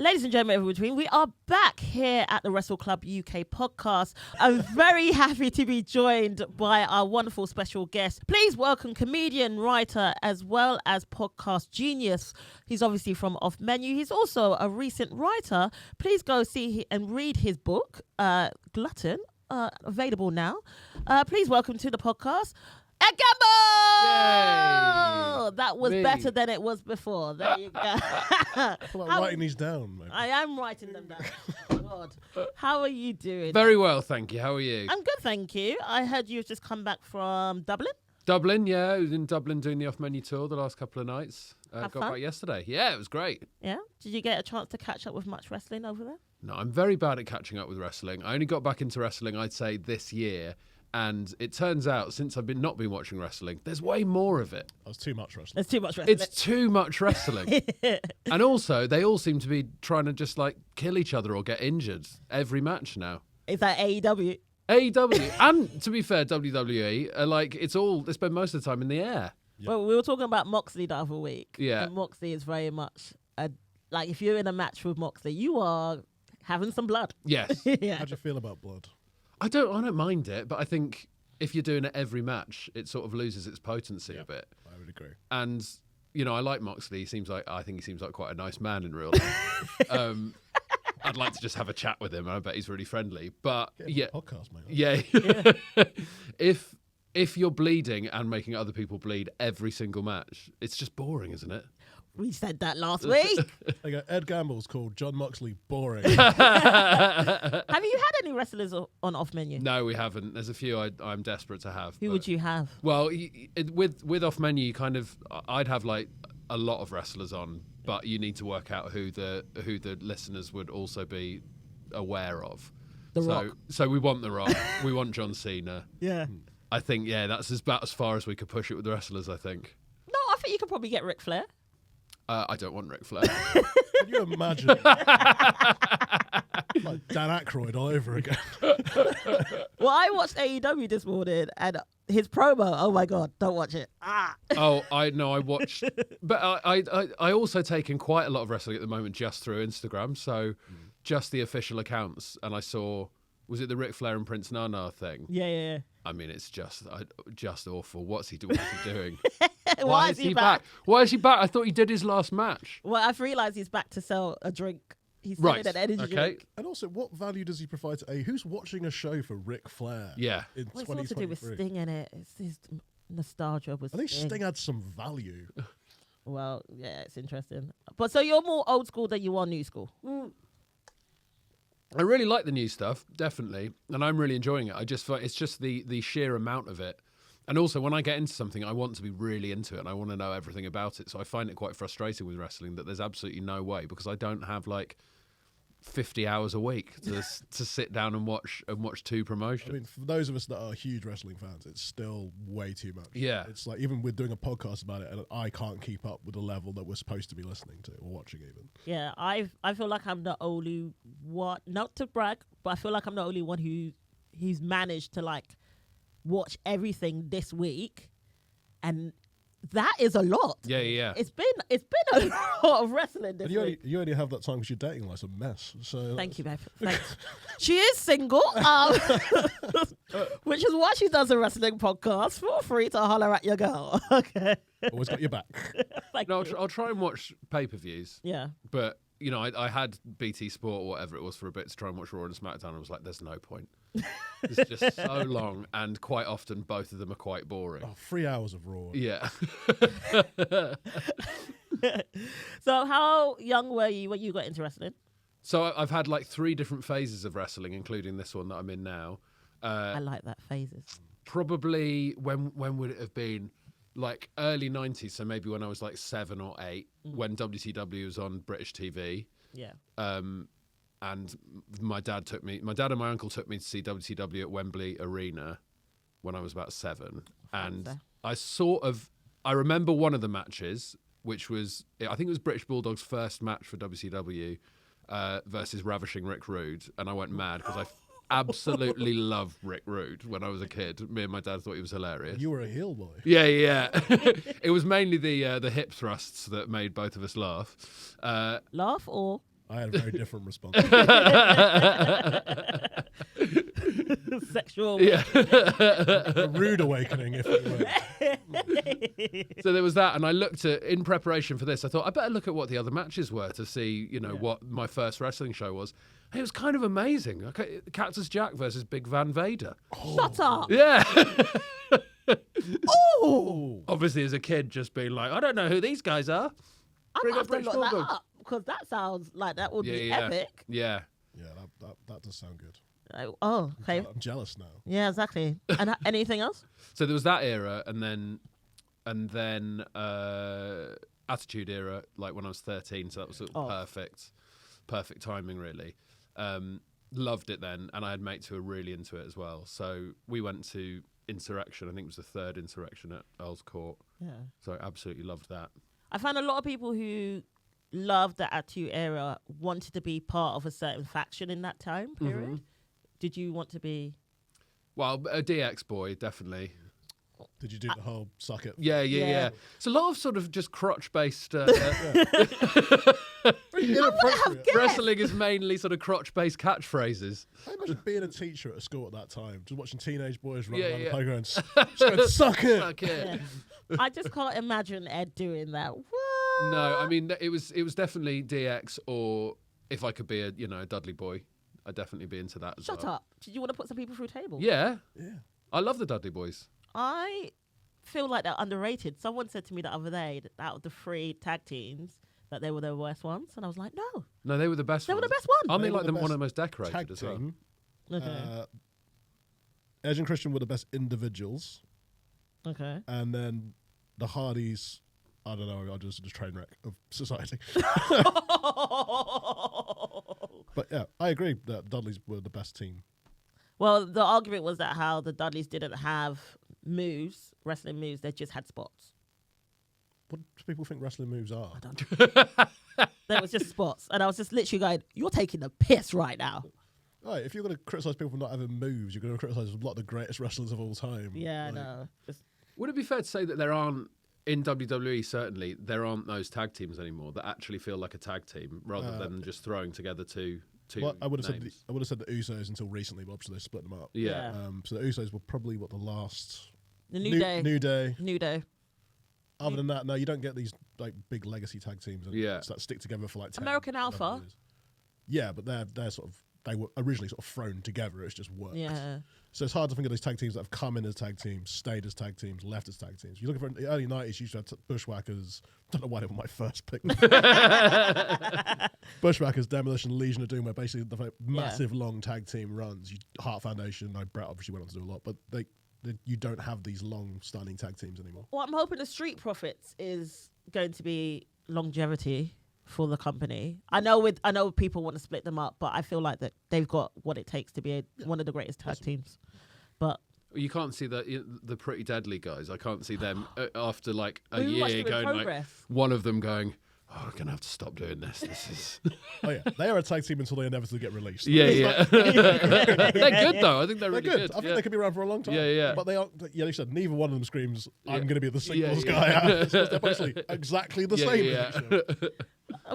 Ladies and gentlemen, in between, we are back here at the WrestleClub UK podcast. I'm very happy to be joined by our wonderful special guest. Please welcome comedian, writer, as well as podcast genius. He's obviously from Off Menu. He's also a recent writer. Please go see and read his book, Glutton, available now. Please welcome to the podcast, Ed Gamble! Yay! That was better than it was before. There you go. I feel like writing these down, maybe. I am writing them down. Oh, God. How are you doing? Very well, thank you. How are you? I'm good, thank you. I heard you've just come back from Dublin. Dublin, yeah. I was in Dublin doing the off-menu tour the last couple of nights. Have got fun? back yesterday. Yeah, it was great. Yeah? Did you get a chance to catch up with much wrestling over there? No, I'm very bad at catching up with wrestling. I only got back into wrestling, I'd say, this year. And it turns out, since I've not been watching wrestling, there's way more of it. That's too much wrestling. There's too much wrestling. It's too much wrestling. And also, they all seem to be trying to just like kill each other or get injured every match now. Is that AEW? AEW and, to be fair, WWE, they spend most of the time in the air. Yep. Well, we were talking about Moxley the other week. Yeah. And Moxley is very much, like, if you're in a match with Moxley, you are having some blood. Yes. Yeah. How do you feel about blood? I don't mind it, but I think if you're doing it every match, it sort of loses its potency a bit. I would agree. And I like Moxley. I think he seems like quite a nice man in real life. I'd like to just have a chat with him. I bet he's really friendly. But Get him on the podcast, mate. yeah. If you're bleeding and making other people bleed every single match, it's just boring, isn't it? We said that last week. There you go. Ed Gamble's called John Moxley boring. Have you had any wrestlers on Off Menu? No, we haven't. There's a few I'm desperate to have. Who would you have? Well, with off menu, I'd have like a lot of wrestlers on, but you need to work out who the listeners would also be aware of. The Rock. So we want The Rock. We want John Cena. Yeah. I think that's about as far as we could push it with the wrestlers. I think. No, I think you could probably get Ric Flair. I don't want Ric Flair. Can you imagine? Like Dan Aykroyd all over again. Well, I watched AEW this morning and his promo. Oh my God, don't watch it. Oh, I know. I watched, but I also take in quite a lot of wrestling at the moment just through Instagram. So just the official accounts, and I saw. Was it the Ric Flair and Prince Nana thing? Yeah. I mean, it's just awful. What's he doing? Why is he back? Why is he back? I thought he did his last match. Well, I've realised he's back to sell a drink. He's selling an energy drink. And also, what value does he provide to who's watching a show for Ric Flair? Yeah. In What's all to do with 2023? Sting in it? It's his nostalgia with I think Sting. Sting had some value. Well, yeah, it's interesting. But so you're more old school than you are new school. I really like the new stuff, definitely, and I'm really enjoying it. I just find it's just the sheer amount of it. And also, when I get into something, I want to be really into it, and I want to know everything about it. So I find it quite frustrating with wrestling that there's absolutely no way, because I don't have like 50 hours a week to sit down and watch two promotions. I mean, for those of us that are huge wrestling fans, it's still way too much. Yeah. It's like, even with doing a podcast about it, and I can't keep up with the level that we're supposed to be listening to or watching even. Yeah, I feel like I'm the only one, not to brag, but I feel like I'm the only one who's managed to like watch everything this week, and that is a lot. Yeah. It's been a lot of wrestling this And week. you only have that time because your dating life's a mess. So Thank you, babe. Thanks. She is single, which is why she does a wrestling podcast. Feel free to holler at your girl. Okay. always got your back. Thank No, you. I'll try and watch pay-per-views. Yeah. But, I had BT Sport or whatever it was for a bit to try and watch Raw and SmackDown. I was like, there's no point. It's just so long, and quite often both of them are quite boring. Oh, 3 hours of Raw. Yeah. So how young were you when you got into wrestling? So I've had like 3 different phases of wrestling, including this one that I'm in now. I like that phases. Probably when would it have been? Like early 90s, so maybe when I was like 7 or 8, when WCW was on British TV. Yeah. And my dad and my uncle took me to see WCW at Wembley Arena when I was about 7. And I remember one of the matches, which was, I think it was British Bulldog's first match for WCW versus Ravishing Rick Rude. And I went mad because I absolutely loved Rick Rude when I was a kid. Me and my dad thought he was hilarious. You were a heel boy. Yeah. It was mainly the hip thrusts that made both of us laugh. Laugh or I had a very different response. Sexual. Yeah. A rude awakening, if it were. So there was that, and I looked at, in preparation for this, I thought I better look at what the other matches were to see, what my first wrestling show was. And it was kind of amazing. Okay, Cactus Jack versus Big Van Vader. Shut up. Yeah. Oh. Obviously, as a kid, just being like, I don't know who these guys are. I'm Bring going up to have to British look that Bulldog. up because that sounds like that would be Yeah. epic. Yeah. Yeah, that does sound good. Oh, okay. I'm jealous now. Yeah, exactly. And anything else? So there was that era, and then Attitude Era, like when I was 13. So that was sort of perfect timing, really. Loved it then, and I had mates who were really into it as well. So we went to Insurrection. I think it was the third Insurrection at Earl's Court. Yeah. So I absolutely loved that. I found a lot of people who loved the Attitude Era wanted to be part of a certain faction in that time period. Mm-hmm. Did you want to be? Well, a DX boy, definitely. Did you do the whole suck it? Yeah. It's a lot of sort of just crotch-based... Inappropriate. wrestling is mainly sort of crotch-based catchphrases. I imagine being a teacher at a school at that time, just watching teenage boys run Yeah, around yeah. the playground and just going, suck it. Fuck it. Yeah. I just can't imagine Ed doing that. What? No, I mean, it was definitely DX, or if I could be a Dudley boy, I'd definitely be into that as well. Shut up. Did you want to put some people through tables? Yeah. Yeah. I love the Dudley boys. I feel like they're underrated. Someone said to me the other day that out of the 3 tag teams that they were the worst ones, and I was like, no, They were the best they were ones. the best ones. Aren't they They were like the one of the most best decorated Tag as well? team. Okay. Edge and Christian were the best individuals, Okay. and then the Hardys, I don't know, are just a train wreck of society. But yeah, I agree that Dudleys were the best team. Well, the argument was that how the Dudleys didn't have moves, wrestling moves, they just had spots. What do people think wrestling moves are? There was just spots. And I was just literally going, you're taking the piss right now. Right, if you're going to criticise people for not having moves, you're going to criticise a lot of the greatest wrestlers of all time. Yeah, I Like, know. Would it be fair to say that there aren't, in WWE certainly, there aren't those tag teams anymore that actually feel like a tag team rather than just throwing together two Well, I would have names? said the Usos until recently, but obviously they split them up. Yeah. So the Usos were probably the last The New Day. New Day. New Day. Other than that, no, you don't get these like big legacy tag teams Yeah. that stick together for like 10, American whatever Alpha. it is. Yeah, but they're sort of, they were originally sort of thrown together. It's just worked. Yeah. So it's hard to think of these tag teams that have come in as tag teams, stayed as tag teams, left as tag teams. You're looking for the early 90s, you used to have Bushwhackers. Don't know why they were my first pick. Bushwhackers, Demolition, Legion of Doom, where basically the massive long tag team runs. Heart Foundation, no, Brett obviously went on to do a lot, but you don't have these long standing tag teams anymore. Well, I'm hoping the Street Profits is going to be longevity for the company. I know people want to split them up, but I feel like that they've got what it takes to be one of the greatest tag teams. But You can't see the Pretty Deadly guys. I can't see them after like a We watched year them in going like progress. one of them going, "Oh, we're gonna have to stop doing this. This is." Oh yeah, they are a tag team until they inevitably get released. Yeah. They're good though. I think they're They're really good. good. I think they could be around for a long time. Yeah. But they aren't. Yeah, you said neither one of them screams, "I'm Yeah. going to be the singles Yeah. guy." They're basically exactly the same. Yeah. as each other.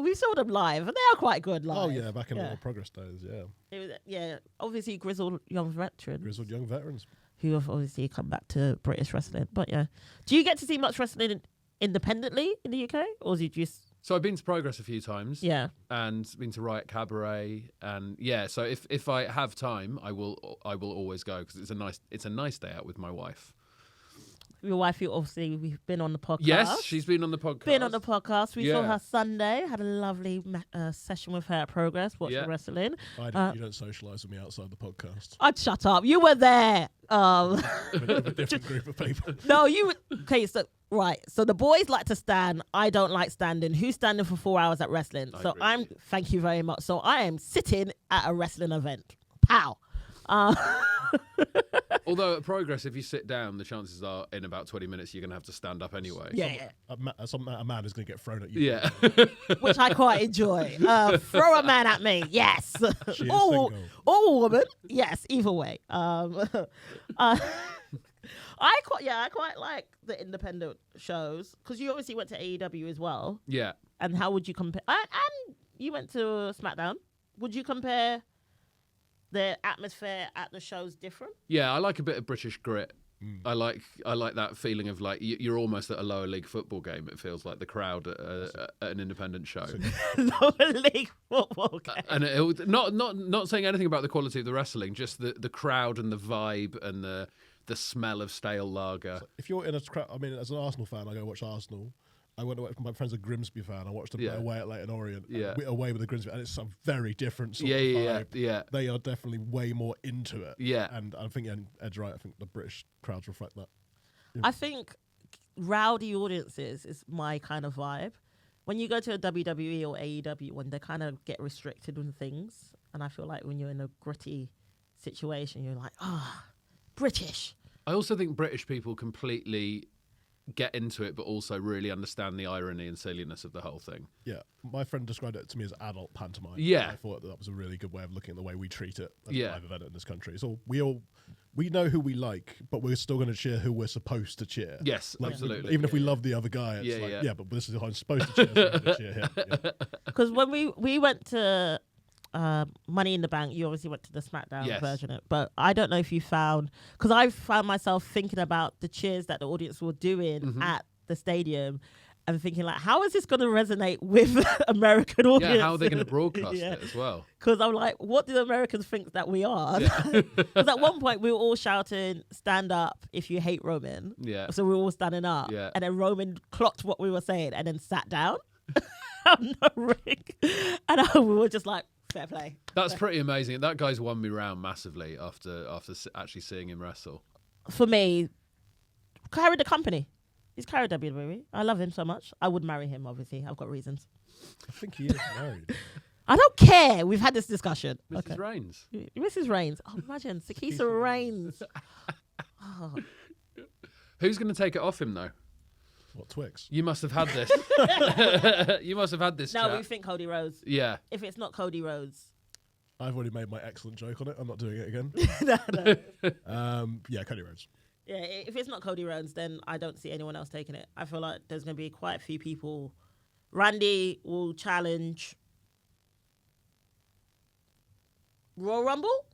we saw them live, and they are quite good live. Oh yeah, back in the Progress days. Yeah, It was, obviously grizzled young veterans grizzled young veterans. who have obviously come back to British wrestling. But yeah, do you get to see much wrestling independently in the UK, or is it just So I've been to Progress a few times. yeah? And been to Wright Cabaret, and yeah. So if I have time, I will always go because it's a nice day out with my wife. Your wife, you obviously we've been on the podcast. Yes, she's been on the podcast. Been on the podcast. We saw Yeah. her Sunday. Had a lovely session with her at Progress, watching Yeah. wrestling. You don't socialise with me outside the podcast. I'd shut up. You were there. With a different group of people. No, you. Okay, so right. So the boys like to stand. I don't like standing. Who's standing for 4 hours at wrestling? I So agree I'm. with you. Thank you very much. So I am sitting at a wrestling event. Pow. Although at Progress, if you sit down, the chances are in about 20 minutes you're going to have to stand up anyway. Yeah. A man is going to get thrown at you. Yeah. Which I quite enjoy. Throw a man at me, yes. She is or single. a woman, yes. Either way. I quite like the independent shows because you obviously went to AEW as well. Yeah. And how would you compare? And you went to SmackDown. Would you compare the atmosphere at the shows different? Yeah, I like a bit of British grit. I like that feeling of like you're almost at a lower league football game. It feels like the crowd at an independent show. Lower league football game. And not saying anything about the quality of the wrestling, just the crowd and the vibe and the smell of stale lager. So if you're in a crowd, I mean, as an Arsenal fan, I go watch Arsenal. I went away from my friend's a Grimsby fan. I watched them play away at Leighton Orient. Yeah. Away with the Grimsby, and it's a very different sort of vibe. Yeah. They are definitely way more into it. Yeah. And I think Ed's right. I think the British crowds reflect that. Yeah. I think rowdy audiences is my kind of vibe. When you go to a WWE or AEW, when they kind of get restricted on things, and I feel like when you're in a gritty situation, you're like, British. I also think British people completely get into it, but also really understand the irony and silliness of the whole thing. Yeah, my friend described it to me as adult pantomime. Yeah, I thought that was a really good way of looking at the way we treat it as Yeah. a live event in this country. So we know who we like, but we're still going to cheer who we're supposed to cheer. Yes, absolutely. Even if we love the other guy, it's but this is who I'm supposed to cheer. So I'm gonna cheer him. Yeah. Because when we went to Money in the Bank, you obviously went to the SmackDown Yes. version of it, but I don't know if you found, because I found myself thinking about the cheers that the audience were doing at the stadium and thinking like, how is this going to resonate with American audience? Yeah, how are they going to broadcast it as well? Because I'm like, what do the Americans think that we are? Because at one point we were all shouting, stand up if you hate Roman. Yeah. So we were all standing up. Yeah. And then Roman clocked what we were saying and then sat down on the ring. And we were just like, fair play. That's pretty amazing. That guy's won me round massively after actually seeing him wrestle. For me, carried the company. He's carried WWE. I love him so much. I would marry him, obviously. I've got reasons. I think he is married. I don't care. We've had this discussion. Mrs. Reigns. Mrs. Reigns. Oh, imagine. Sikisa Reigns. Oh. Who's going to take it off him, though? What, Twix? You must have had this. You must have had this No, chat. we think Cody Rhodes. Yeah. If it's not Cody Rhodes. I've already made my excellent joke on it. I'm not doing it again. No. Yeah, Cody Rhodes. Yeah, if it's not Cody Rhodes, then I don't see anyone else taking it. I feel like there's going to be quite a few people. Randy will challenge Royal Rumble?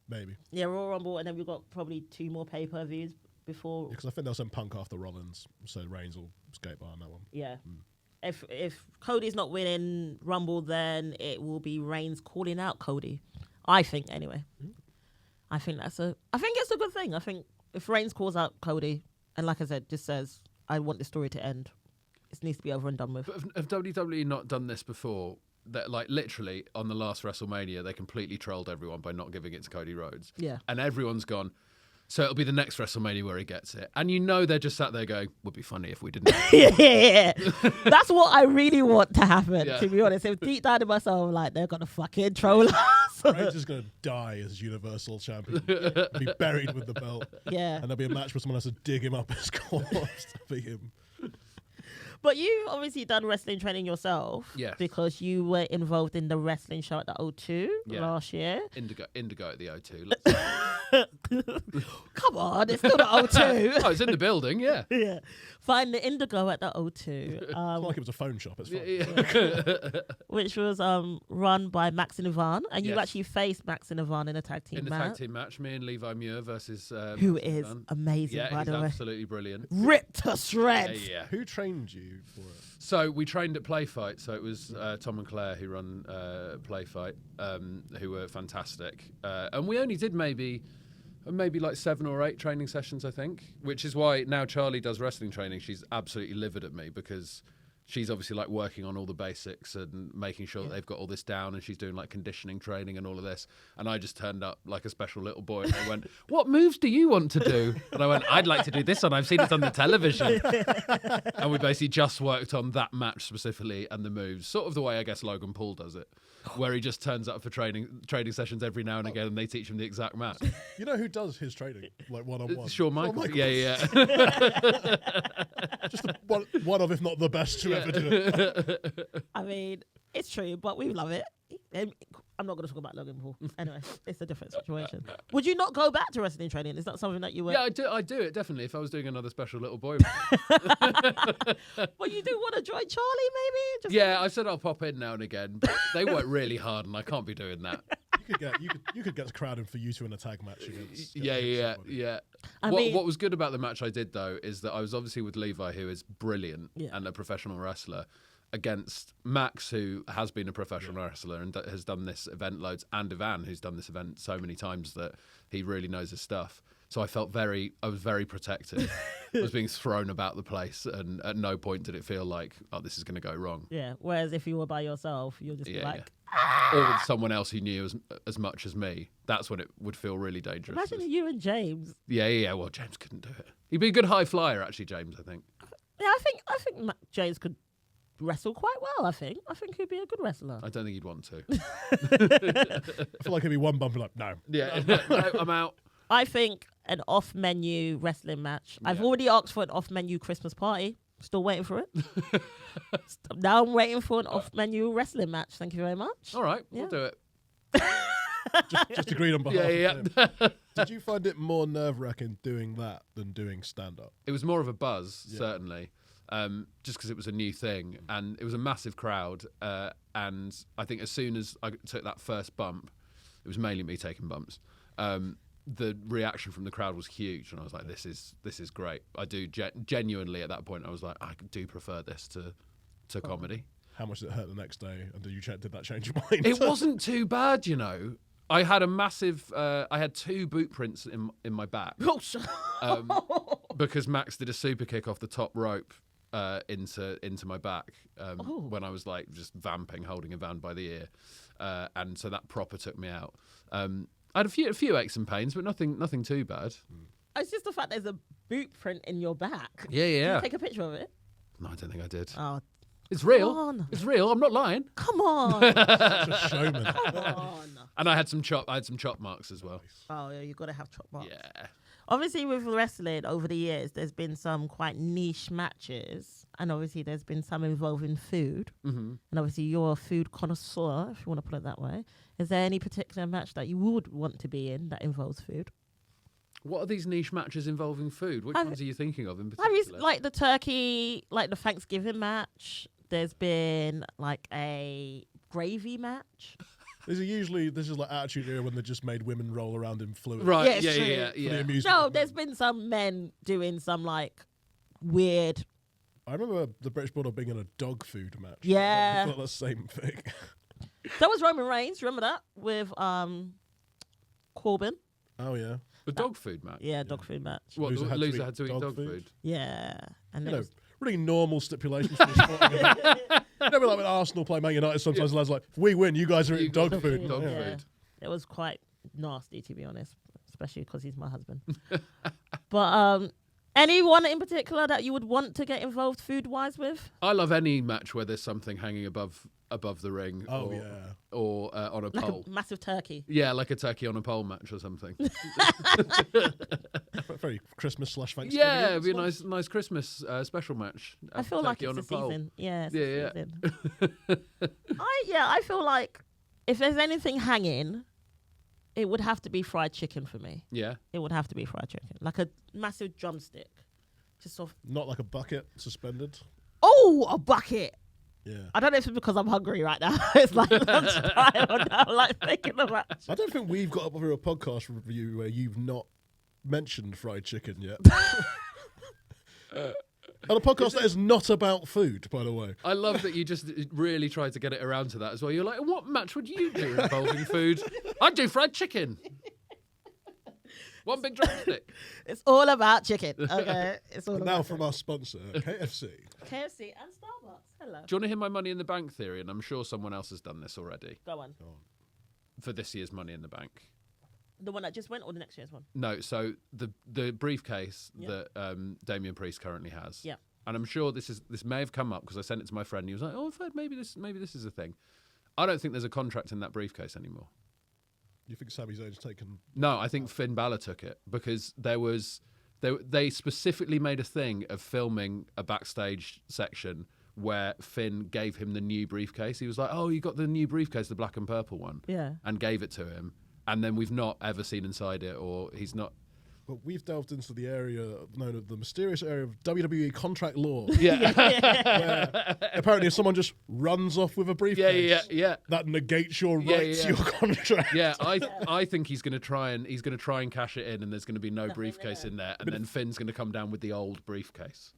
Maybe. Yeah, Royal Rumble, and then we've got probably 2 more pay-per-views before. Because I think they'll send Punk after Rollins, so Reigns will skate by on that one. Yeah. If Cody's not winning Rumble, then it will be Reigns calling out Cody. I think, anyway. I think it's a good thing. I think if Reigns calls out Cody, and like I said, just says, I want this story to end, it needs to be over and done with. But have WWE not done this before? That, like, literally on the last WrestleMania, they completely trolled everyone by not giving it to Cody Rhodes. Yeah. And everyone's gone, so it'll be the next WrestleMania where he gets it. And you know they're just sat there going, would be funny if we didn't. Yeah. That's what I really want to happen, Yeah. to be honest. If deep down in myself, I'm like, they're going to fucking troll us. Reigns is going to die as Universal Champion. Be buried with the belt. Yeah. And there'll be a match where someone has to dig him up his corpse to beat him. But you obviously done wrestling training yourself. Yes. Because you were involved in the wrestling show at the O2 last year. Indigo at the O2. Come on, it's still the O2. Oh, it's in the building, yeah. Yeah. Find the Indigo at the O2. It's not like it was a phone shop. It's fine. Which was run by Max and Ivan. And you Yes. actually faced Max and Ivan in a tag team In the match. tag team match, me and Levi Muir versus... Who Max is Ivan. amazing, Yeah, by he's the way. absolutely brilliant. Ripped to shreds. Yeah. Who trained you for it? So we trained at Play Fight. So it was Tom and Claire who run Play Fight, who were fantastic. And we only did maybe like 7 or 8 training sessions, I think, which is why now Charlie does wrestling training. She's absolutely livid at me because she's obviously like working on all the basics and making sure that they've got all this down, and she's doing like conditioning training and all of this. And I just turned up like a special little boy, and they went, "What moves do you want to do?" And I went, "I'd like to do this one. I've seen it on the television." And we basically just worked on that match specifically and the moves, sort of the way I guess Logan Paul does it, where he just turns up for training sessions every now and again, and they teach him the exact match. You know who does his training, like one-on-one? Shawn Michaels. Yeah. Just one of, if not the best to ever do it. I mean, it's true, but we love it. I'm not going to talk about Logan Paul. Anyway, it's a different situation. Would you not go back to wrestling training? Is that something that you would? Yeah, I do it definitely. If I was doing another special little boy. Well, you do want to join Charlie, maybe? Yeah, I said I'll pop in now and again, but they work really hard, and I can't be doing that. You could get crowded for you two in a tag match against. Yeah. What was good about the match I did though is that I was obviously with Levi, who is brilliant and a professional wrestler, against Max, who has been a professional wrestler and has done this event loads, and Ivan, who's done this event so many times that he really knows his stuff. So I was very protected. I was being thrown about the place, and at no point did it feel like, oh, this is going to go wrong. Yeah. Whereas if you were by yourself, you'll just be like, or with someone else who knew as much as me. That's when it would feel really dangerous. Imagine you and James. Yeah. Well, James couldn't do it. He'd be a good high flyer, actually, James, I think. Yeah, I think James could wrestle quite well, I think. I think he'd be a good wrestler. I don't think he'd want to. I feel like it'd be one bump and like, no. Yeah, no, I'm out. I think an off-menu wrestling match. I've already asked for an off-menu Christmas party. Still waiting for it. Now I'm waiting for an off-menu wrestling match. Thank you very much. All right, we'll do it. just agreed on behalf of him. Yeah. Did you find it more nerve-wracking doing that than doing stand-up? It was more of a buzz, certainly, just because it was a new thing. And it was a massive crowd. And I think as soon as I took that first bump, it was mainly me taking bumps, the reaction from the crowd was huge. And I was like, this is great. I do genuinely at that point, I was like, I do prefer this to comedy. How much did it hurt the next day? And did that change your mind? It wasn't too bad, you know. I had a massive. I had 2 boot prints in my back because Max did a super kick off the top rope into my back when I was like just vamping, holding a van by the ear, and so that proper took me out. I had a few aches and pains, but nothing too bad. It's just the fact there's a boot print in your back. Yeah. Did you take a picture of it? No, I don't think I did. Oh, it's real. come on. It's real. I'm not lying. Come on. Just showman. Come on. And I had some chop marks as well. Oh, yeah, you got to have chop marks. Yeah. Obviously, with wrestling over the years, there's been some quite niche matches, and obviously there's been some involving food. Mm-hmm. And obviously, you're a food connoisseur, if you want to put it that way. Is there any particular match that you would want to be in that involves food? What are these niche matches involving food? Which ones are you thinking of in Have you particular? like the turkey, like the Thanksgiving match? There's been like a gravy match. This is like Attitude Era when they just made women roll around in fluid. Right, Yeah, yeah. For the amusement No, of there's men. been some men doing some like weird. I remember the British Bulldog being in a dog food match. Yeah. It's not the same thing. That was Roman Reigns. Remember that with Corbin? Oh, yeah. The dog food match. Yeah, dog food match. What, Loser the had to loser eat had to eat dog dog food? food? Yeah, and You it know, was, really normal stipulations for the sporting event. Never like when Arsenal play Man United, sometimes the lads are like, if we win, you guys are eating dog food. Dog Yeah. food. it was quite nasty, to be honest, especially because he's my husband. But anyone in particular that you would want to get involved food-wise with? I love any match where there's something hanging above the ring. Oh, or, yeah. Or on a Like pole. a massive turkey. Yeah, like a turkey on a pole match or something. Very Christmas/Thanksgiving. Yeah, it'd be a nice Christmas special match. I feel like Turkey it's on the a pole. season. Yeah, it's Yeah, the season. I feel like if there's anything hanging, it would have to be fried chicken for me. Yeah. It would have to be fried chicken, like a massive drumstick, just sort of. Not like a bucket suspended. Oh, a bucket. Yeah. I don't know if it's because I'm hungry right now. It's like lunchtime and I'm like thinking about. I don't think we've got up over a podcast review where you've not mentioned fried chicken yet. On a podcast that is not about food, by the way. I love that you just really tried to get it around to that as well. You're like, what match would you do involving food? I'd do fried chicken. One big drumstick. It's all about chicken. Okay, it's all And about now from our sponsor, KFC. KFC and Starbucks. Hello. Do you want to hear my Money in the Bank theory? And I'm sure someone else has done this already Go on. for this year's Money in the Bank. The one that just went or the next year's one? No, so the briefcase Yeah. that Damien Priest currently has. Yeah. And I'm sure this may have come up because I sent it to my friend. And he was like, "Oh, I've heard maybe this is a thing." I don't think there's a contract in that briefcase anymore. You think Sami Zayn's taken... No, I think Finn Balor took it because they specifically made a thing of filming a backstage section where Finn gave him the new briefcase. He was like, "Oh, you got the new briefcase, the black and purple one," and gave it to him. And then we've not ever seen inside it, or he's not. But we've delved into the area known as the mysterious area of WWE contract law. Yeah. Where apparently if someone just runs off with a briefcase, that negates your rights to your contract. Yeah, I think he's going to try and cash it in, and there's going to be no briefcase in there, and then Finn's going to come down with the old briefcase.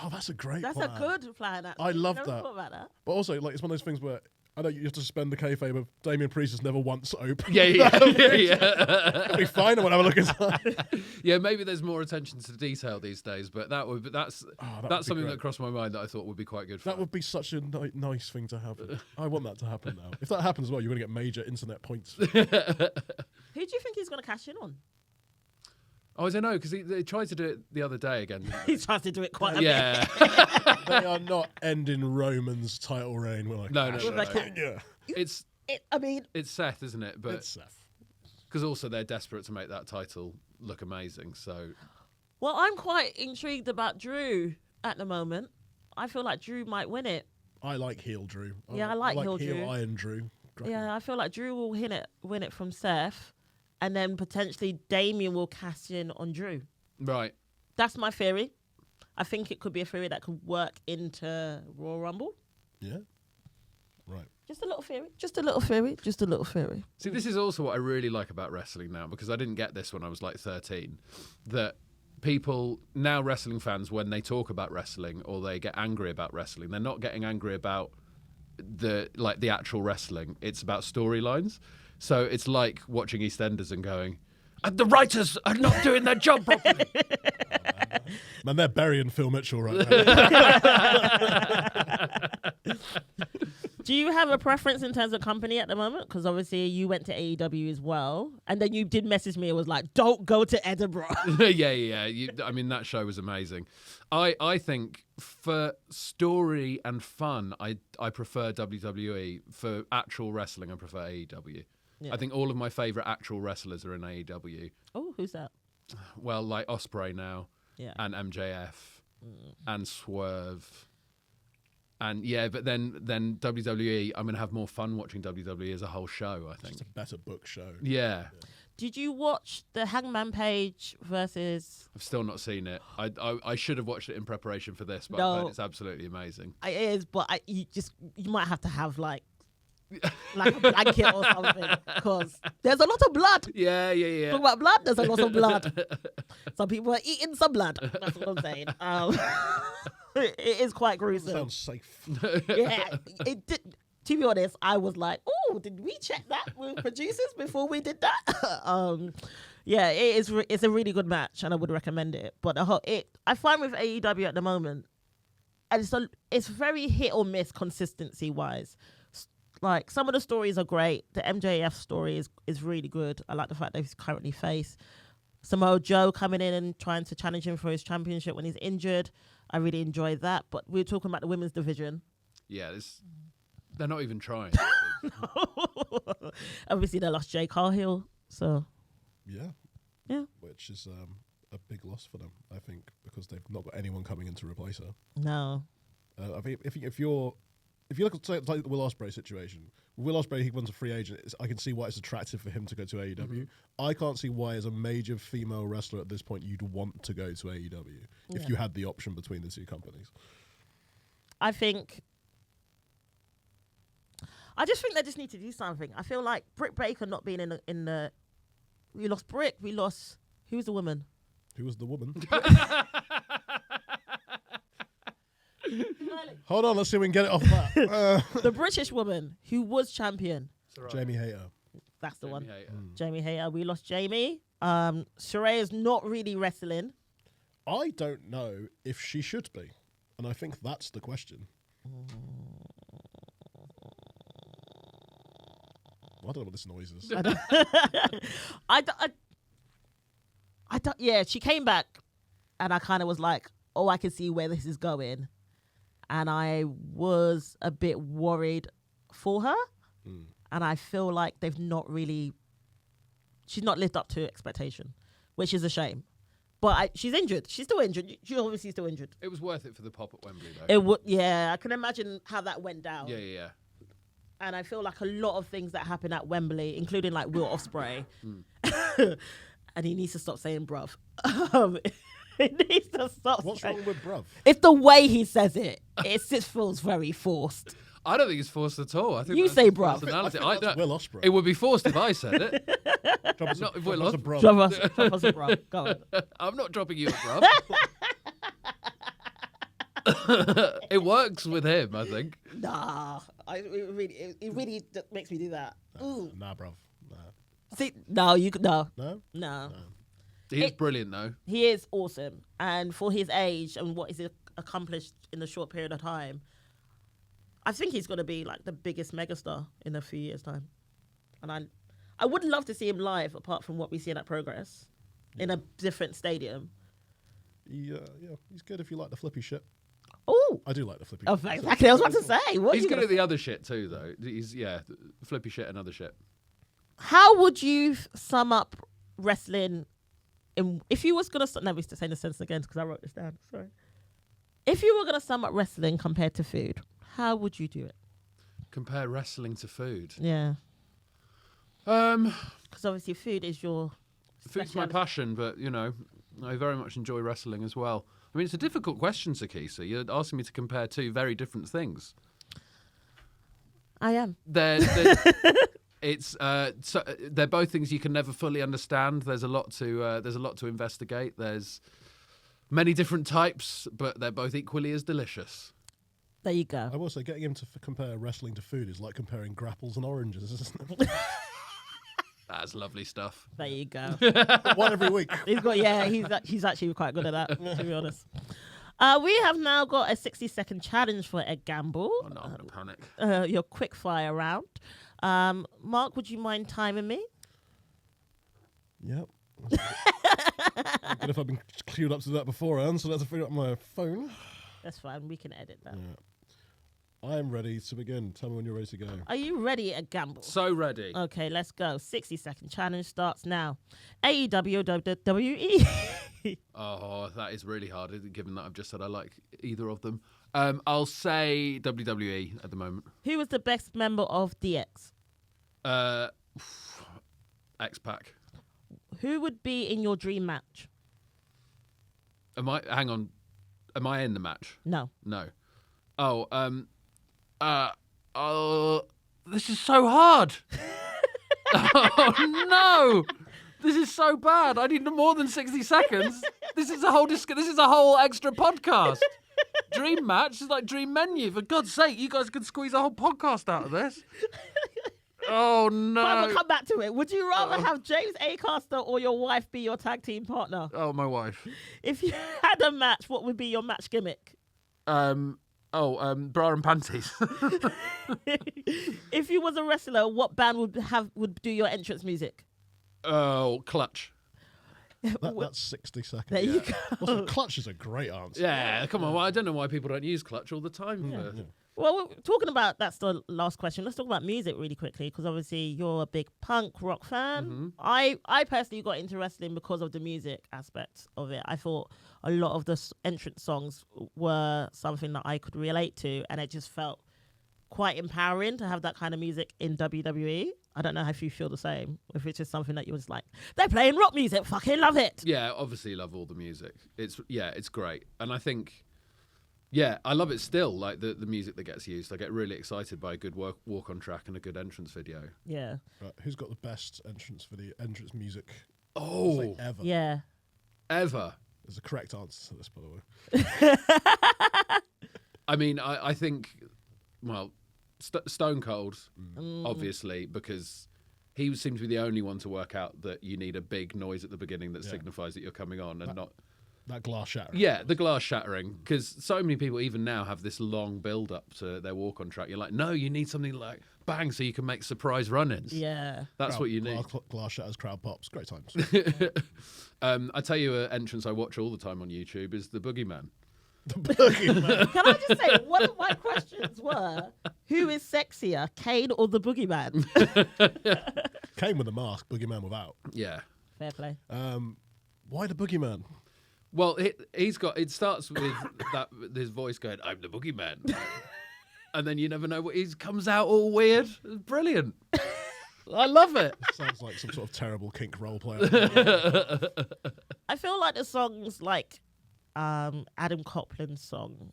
Oh, that's a great plan. That's a good plan, actually. I love Never that. thought about that. But also, like, it's one of those things where I know you have to suspend the kayfabe of Damien Priest has never once opened. Yeah. It'll be fine. I want to have a look inside. Yeah, maybe there's more attention to detail these days, but that's something that crossed my mind that I thought would be quite good. That would be such a nice thing to happen. I want that to happen now. If that happens as well, you're going to get major internet points. Who do you think he's going to cash in on? Oh, I don't know, because they tried to do it the other day again. He tries to do it quite a bit. Yeah. They are not ending Roman's title reign. We're like, No. Yeah. It's Seth, isn't it? But It's Seth. because also they're desperate to make that title look amazing. So Well, I'm quite intrigued about Drew at the moment. I feel like Drew might win it. I like heel Drew. I like heel Drew. Iron Drew. Great. Yeah, I feel like Drew will win it from Seth, and then potentially Damien will cash in on Drew. right. That's my theory. I think it could be a theory that could work into Royal Rumble. Yeah. Right. Just a little theory. Just a little theory. Just a little theory. See, this is also what I really like about wrestling now, because I didn't get this when I was like 13, that people now, wrestling fans, when they talk about wrestling or they get angry about wrestling, they're not getting angry about the actual wrestling. It's about storylines. So it's like watching EastEnders and going, the writers are not doing their job properly. Man, they're burying Phil Mitchell right now. Do you have a preference in terms of company at the moment? Because obviously you went to AEW as well, and then you did message me and was like, "Don't go to Edinburgh." Yeah. I mean, that show was amazing. I think for story and fun, I prefer WWE. For actual wrestling, I prefer AEW. Yeah. I think all of my favourite actual wrestlers are in AEW. Oh, who's that? Well, like Ospreay now, Yeah. and MJF, and Swerve. And yeah, but then WWE, I'm going to have more fun watching WWE as a whole show, I think. It's a better book show. Yeah. Did you watch the Hangman Page versus... I've still not seen it. I should have watched it in preparation for this, but No. I've heard it's absolutely amazing. It is, but you might have to have like a blanket or something, because there's a lot of blood. Yeah. Talk about blood, there's a lot of blood. Some people are eating some blood. That's what I'm saying. It is quite gruesome. Sounds safe. Yeah, it did. To be honest, I was like, "Oh, did we check that with producers before we did that?" Yeah, it's a really good match, and I would recommend it. But I find with AEW at the moment, and it's very hit or miss consistency wise. Like, some of the stories are great. The MJF story is really good. I like the fact that he's currently face. Samoa Joe coming in and trying to challenge him for his championship when he's injured. I really enjoyed that. But we were talking about the women's division. Yeah, they're not even trying. Obviously, they lost Jay Cargill. So, Yeah. Which is a big loss for them, I think, because they've not got anyone coming in to replace her. no. I think if you look at like the Will Ospreay situation, Will Ospreay, he runs a free agent. I can see why it's attractive for him to go to AEW. Mm-hmm. I can't see why, as a major female wrestler at this point, you'd want to go to AEW if you had the option between the two companies. I just think they just need to do something. I feel like Britt Baker not being in the. We lost Britt. We lost. Who was the woman? Who was the woman? Hold on, let's see if we can get it off that. The British woman who was champion. Jamie Hayter. That's the one. Hayter. Jamie Hayter. We lost Jamie. Soraya's not really wrestling. I don't know if she should be, and I think that's the question. I don't know what this noise is. I don't. Yeah, she came back, and I kind of was like, "Oh, I can see where this is going," and I was a bit worried for her, and I feel like she's not lived up to expectation, which is a shame. But she's injured. She's still injured. She's obviously still injured. It was worth it for the pop at Wembley, though. It would, yeah. I can imagine how that went down. Yeah. And I feel like a lot of things that happen at Wembley, including like Will Ospreay, and he needs to stop saying bruv. He needs to stop. What's wrong with bruv? It's the way he says it. It just feels very forced. I don't think it's forced at all. I think You that's say his bruv. personality. I think that's Will Ospreay. It would be forced if I said it. Drop if Will us a bruv. Drop us a bruv. Go on. I'm not dropping you a bruv. It works with him, I think. Nah, it really makes me do that. Ooh. Nah, bruv. Nah. See, no, No? He's brilliant, though. He is awesome, and for his age and what he's accomplished in a short period of time, I think he's going to be like the biggest megastar in a few years' time. And I would love to see him live, apart from what we see in that Progress, in a different stadium. Yeah, he's good if you like the flippy shit. Oh, I do like the flippy oh, shit. exactly. I was about to say. What He's you good gonna at the other shit, too, though. Flippy shit and other shit. How would you sum up wrestling? If you was gonna, no, we're saying the sentence again because I wrote this down. Sorry. If you were gonna sum up wrestling compared to food, how would you do it? Compare wrestling to food. Yeah, because obviously food is your Food's my speciality. passion, but, I very much enjoy wrestling as well. I mean, it's a difficult question, Sikisa. You're asking me to compare two very different things. I am. They're both things you can never fully understand. There's a lot to investigate. There's many different types, but they're both equally as delicious. There you go. I will say, getting him to compare wrestling to food is like comparing grapples and oranges, isn't it? That's lovely stuff. There you go. One every week. He's actually quite good at that, to be honest. We have now got a 60-second challenge for Ed Gamble. Oh, no, I'm going to panic. Your quick fire round. Mark, would you mind timing me? Yep. Good if I've been queued up to that beforehand, so let's figure out my phone. That's fine. We can edit that. Yeah. I am ready to begin. Tell me when you're ready to go. Are you ready, Ed Gamble? So ready. Okay, let's go. 60-second challenge starts now. AEW or WWE? Oh, that is really hard, given that I've just said I like either of them. I'll say WWE at the moment. Who was the best member of DX? X-Pac. Who would be in your dream match? Hang on. Am I in the match? No. No. This is so hard. Oh no. This is so bad. I need more than 60 seconds. This is a whole extra podcast. Dream match is like dream menu. For God's sake, you guys could squeeze a whole podcast out of this. Oh no. But we'll come back to it. Would you rather have James Acaster or your wife be your tag team partner? Oh, my wife. If you had a match, what would be your match gimmick? Bra and panties. If you was a wrestler, what band would do your entrance music? Oh, Clutch. That's 60 seconds. There you go. Also, Clutch is a great answer. Yeah, come on. Well, I don't know why people don't use Clutch all the time. Yeah. Well, we're talking about, that's the last question. Let's talk about music really quickly, because obviously you're a big punk rock fan. Mm-hmm. I personally got into wrestling because of the music aspect of it. I thought a lot of the entrance songs were something that I could relate to, and it just felt quite empowering to have that kind of music in WWE. I don't know if you feel the same, if it's just something that you was like, they're playing rock music, fucking love it. Yeah, obviously love all the music. It's great. And I think, yeah, I love it still, like the music that gets used. I get really excited by a good walk on track and a good entrance video. Yeah. Right, who's got the best entrance entrance music? Oh, Ever. Yeah. Ever. There's a correct answer to this, by the way. I mean, I think, well, Stone Cold, obviously, because he seems to be the only one to work out that you need a big noise at the beginning that signifies that you're coming on, and not that glass shattering. Yeah, the glass shattering, because so many people even now have this long build up to their walk on track. You're like, no, you need something like bang, so you can make surprise run-ins. Yeah, that's what you need. Glass shatters, crowd pops, great times. I tell you, an entrance I watch all the time on YouTube is the Boogeyman. The Boogeyman. Can I just say, one of my questions were, who is sexier, Kane or the Boogeyman? Kane with a mask, Boogeyman without. Yeah. Fair play. Why the Boogeyman? Well, it starts with his voice going, "I'm the boogeyman," and then you never know what he comes out all weird. It's brilliant. I love it. Sounds like some sort of terrible kink role player. I feel like the songs like Adam Copland's song.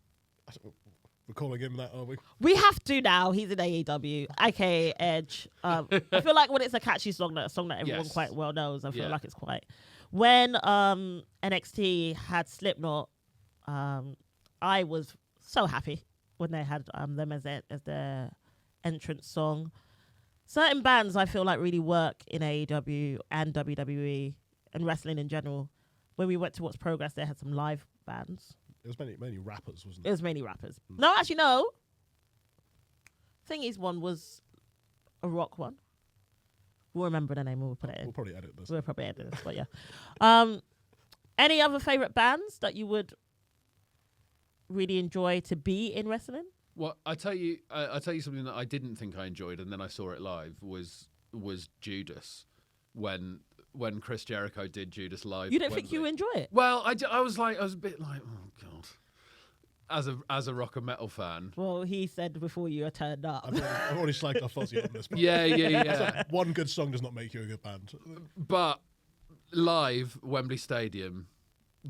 We're calling him that, are we? We have to now. He's in AEW, aka Edge. I feel like when it's a catchy song, a song that everyone quite well knows, I feel like it's quite. When NXT had Slipknot, I was so happy when they had them as their entrance song. Certain bands I feel like really work in AEW and WWE and wrestling in general. When we went to watch Progress, they had some live bands. It was mainly rappers, wasn't it? It was mainly rappers. No, actually, no. Thingy's one was a rock one. We'll remember the name and we'll put it in. We'll probably edit this. We'll probably edit this, but yeah. Any other favourite bands that you would really enjoy to be in wrestling? Well, I tell you something that I didn't think I enjoyed, and then I saw it live was Judas when Chris Jericho did Judas live. You didn't think you would enjoy it? Well, I was a bit like, oh god. As a rock and metal fan. Well, he said before you turned up. I've already slagged off Fozzy on this. Yeah. One good song does not make you a good band. But live, Wembley Stadium,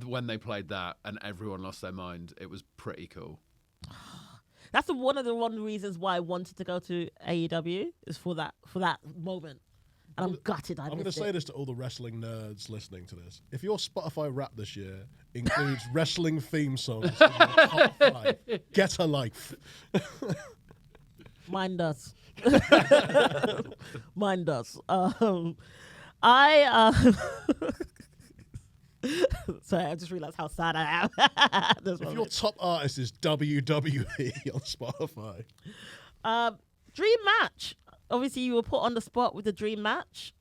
when they played that and everyone lost their mind, it was pretty cool. That's one of the reasons why I wanted to go to AEW is for that moment. And I'm gutted I'm going to say this to all the wrestling nerds listening to this. If your Spotify rap this year includes wrestling theme songs in your top 5, get a life. Mine does. Mine does. Sorry, I just realised how sad I am. If your top artist is WWE on Spotify. Dream match. Obviously, you were put on the spot with the dream match.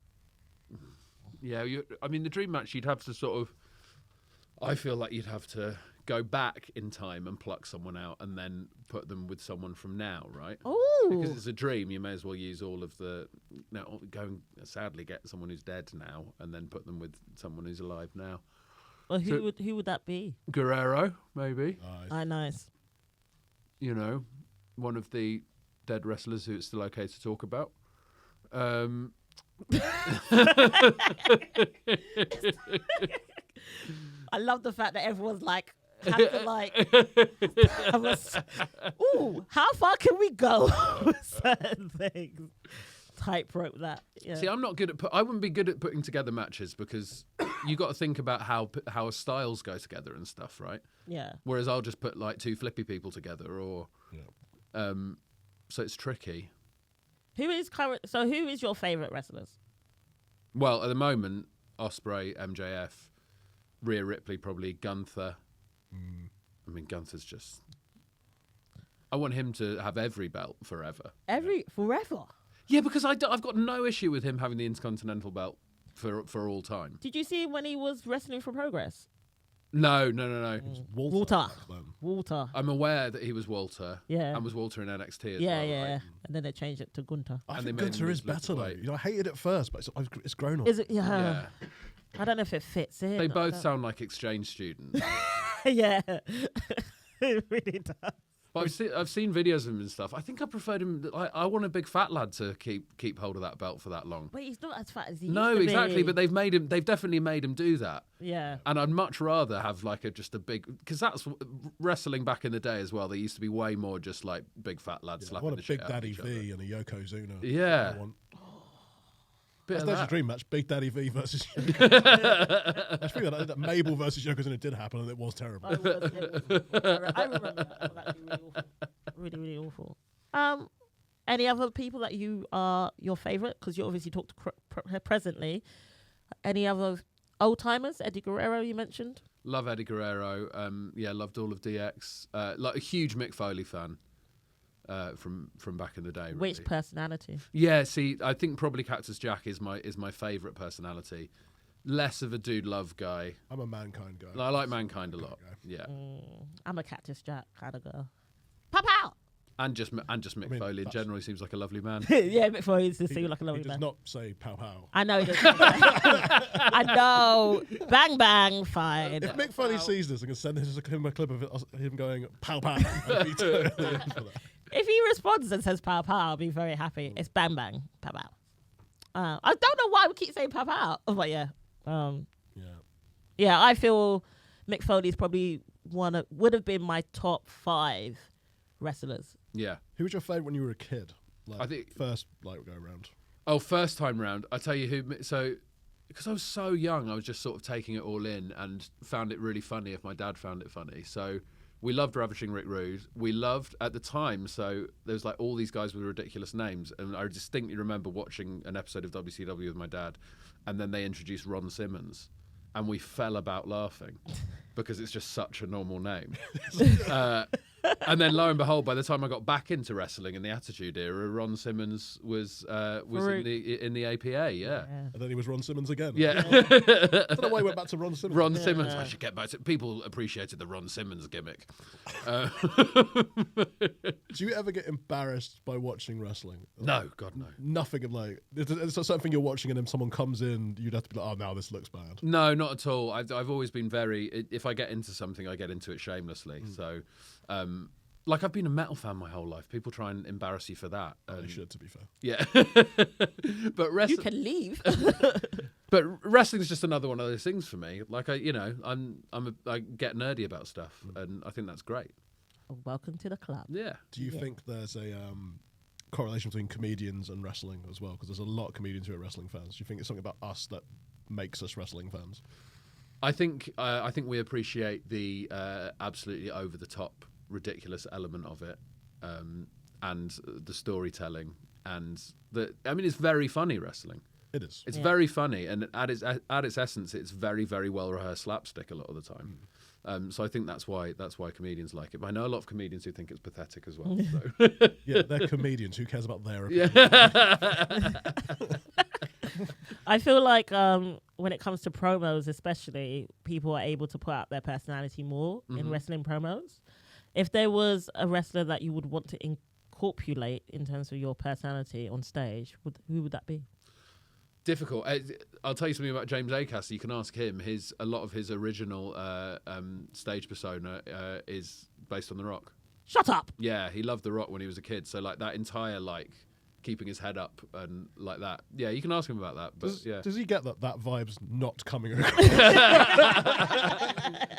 Yeah, the dream match, you'd have to sort of... I feel like you'd have to go back in time and pluck someone out and then put them with someone from now, right? Oh, because it's a dream. You may as well use all of the... go and sadly get someone who's dead now and then put them with someone who's alive now. Well, who would that be? Guerrero, maybe. Nice. You know, one of the dead wrestlers who it's still okay to talk about. I love the fact that everyone's like, ooh, how far can we go with certain things? Tightrope that. Yeah. See, I'm not good at. I wouldn't be good at putting together matches because you got to think about how styles go together and stuff, right? Yeah. Whereas I'll just put like two flippy people together, or, so it's tricky. Who is your favourite wrestlers? Well, at the moment, Ospreay, MJF, Rhea Ripley, probably Gunther. I mean, Gunther's just... I want him to have every belt forever. Forever? Yeah, because I've got no issue with him having the Intercontinental belt for all time. Did you see him when he was wrestling for Progress? No. Walter. I'm aware that he was Walter. Yeah. And was Walter in NXT as well. Yeah. Right? And then they changed it to Gunther. I think Gunther is better though. I hated it first, but it's grown on. Is it? Yeah. I don't know if it fits in. They both sound like exchange students. Yeah. It really does. But I've seen videos of him and stuff. I think I preferred him. I want a big fat lad to keep hold of that belt for that long. But he's not as fat as he No, used to exactly. be. But they've definitely made him do that. Yeah. And I'd much rather have like just a big, because that's wrestling back in the day as well. They used to be way more just like big fat lads slapping I want the a shit Big out of Daddy each other. V and a Yokozuna. Yeah. That's a dream match. Big Daddy V versus Yokozuna. I think that Mabel versus Yokozuna did happen, and it was terrible. I remember that. It was actually really awful. Really awful. Any other people that you are your favourite? Because you obviously talked presently. Any other old timers? Eddie Guerrero, you mentioned. Love Eddie Guerrero. Loved all of DX. Like a huge Mick Foley fan. From back in the day. Really. Which personality? Yeah, see, I think probably Cactus Jack is my favourite personality. Less of a dude love guy. I'm a Mankind guy. I like Mankind a lot. Yeah. I'm a Cactus Jack kind of girl. Pop out! And just Mick Foley in general, he seems like a lovely man. Yeah, Mick Foley does seem like a lovely He does man. not say pow pow. I know he doesn't. I know. Bang bang, fine. If Mick Foley sees this, I can send him a clip of him going pow pow. I'd be totally in for that. If he responds and says pow pow, I'll be very happy. It's bang bang, pow pow. I don't know why we keep saying pow pow. Oh, but yeah. Yeah, I feel Mick Foley's probably would have been my top 5 wrestlers. Yeah. Who was your favourite when you were a kid? Like, I think first go round. Oh, first time round. I tell you who. So, because I was so young, I was just sort of taking it all in and found it really funny if my dad found it funny. So we loved Ravishing Rick Rude. We loved at the time. So there was like all these guys with ridiculous names, and I distinctly remember watching an episode of WCW with my dad, and then they introduced Ron Simmons, and we fell about laughing because it's just such a normal name. And then lo and behold, by the time I got back into wrestling in the Attitude Era, Ron Simmons was in the APA, yeah. And then he was Ron Simmons again. Yeah. I don't know why he went back to Ron Simmons. Ron Simmons. I should get back to. People appreciated the Ron Simmons gimmick. Do you ever get embarrassed by watching wrestling? No, God no. Nothing of like it's not something you're watching and then someone comes in, you'd have to be like, oh, now this looks bad. No, not at all. I've always been very. If I get into something, I get into it shamelessly. So. Like I've been a metal fan my whole life. People try and embarrass you for that. They should, to be fair. Yeah, but You can leave. But wrestling's just another one of those things for me. Like I get nerdy about stuff, and I think that's great. Welcome to the club. Yeah. Do you think there's a correlation between comedians and wrestling as well? Because there's a lot of comedians who are wrestling fans. Do you think it's something about us that makes us wrestling fans? I think we appreciate the absolutely over the top, ridiculous element of it, and the storytelling, and it's very funny wrestling. It is. It's very funny, and at its essence, it's very, very well rehearsed slapstick a lot of the time. So I think that's why comedians like it. But I know a lot of comedians who think it's pathetic as well. So. Yeah, they're comedians. Who cares about their opinion? Yeah. I feel like when it comes to promos, especially, people are able to put out their personality more in wrestling promos. If there was a wrestler that you would want to incorporate in terms of your personality on stage, who would that be? Difficult. I'll tell you something about James Acaster. You can ask him. A lot of his original stage persona is based on The Rock. Shut up! Yeah, he loved The Rock when he was a kid. So like that entire keeping his head up and like that. Yeah, you can ask him about that. But does he get that vibe's not coming across?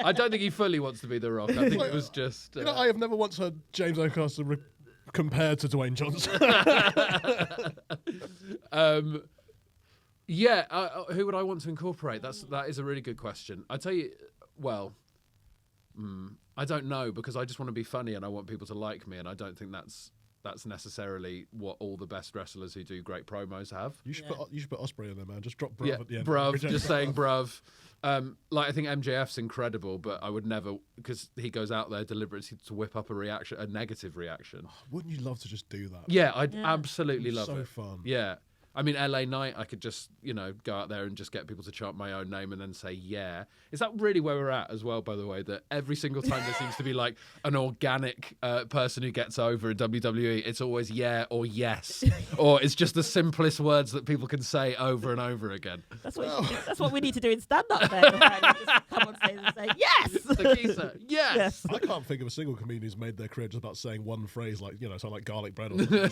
I don't think he fully wants to be The Rock. I think it was just. I have never once heard James Acaster compared to Dwayne Johnson. Who would I want to incorporate? That is a really good question. I tell you, I don't know, because I just want to be funny and I want people to like me, and I don't think that's necessarily what all the best wrestlers who do great promos have. You should put Ospreay in there, man. Just drop bruv at the end. Bruv, just saying bruv. I think MJF's incredible, but I would never, because he goes out there deliberately to whip up a negative reaction. Oh, wouldn't you love to just do that? Yeah, I'd absolutely love it. So fun. Yeah. I mean, LA Knight, I could just, go out there and just get people to chant my own name and then say, yeah. Is that really where we're at as well, by the way, that every single time there seems to be like an organic person who gets over in WWE, it's always yeah or yes. Or it's just the simplest words that people can say over and over again. That's what we need to do in stand-up then. Just come on stage and say, yes! Sikisa, yes! I can't think of a single comedian who's made their career just about saying one phrase like, something like garlic bread or something.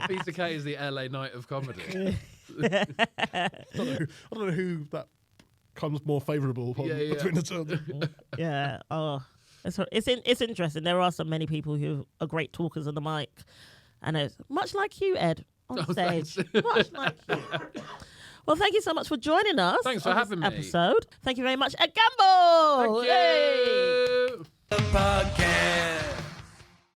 Peter Kay is the LA Knight of comedy. I don't know who that comes more favourable between the two. Yeah. Oh, it's interesting. There are so many people who are great talkers on the mic, and it's much like you, Ed, on stage. Much like you. Well, thank you so much for joining us. Thanks for having me. Episode. Thank you very much, Ed Gamble. Thank you. The podcast.